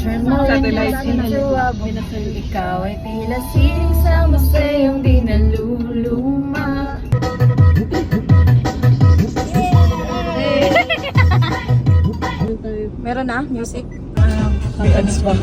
Turn mo Satellite into a bukal. Ikaw ay tila sining sa masayang di naluluma. Meron na? Music? May ads pa.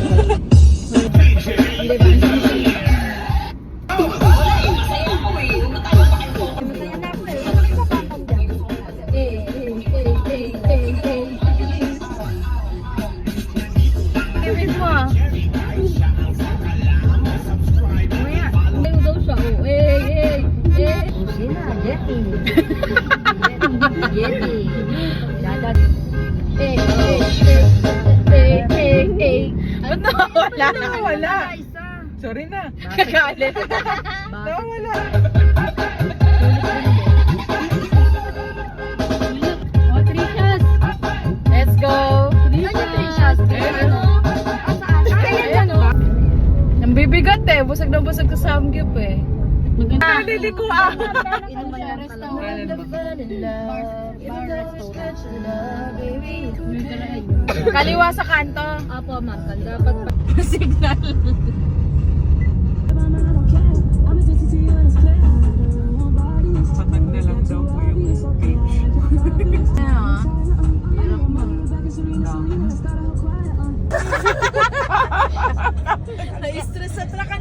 Ba't nawawala? Nawawala. Sorry na. Kagalit. Nawawala. Oh, 3 shots. Let's go. 3 shots. Ang bibigat eh. Busag na busag sa samgyup eh. Naliliko ah. Kaliwa sa kanto. Apo, ma'am. Dapat Signal. Patag na lang daw po yung page. Na-stress sa truck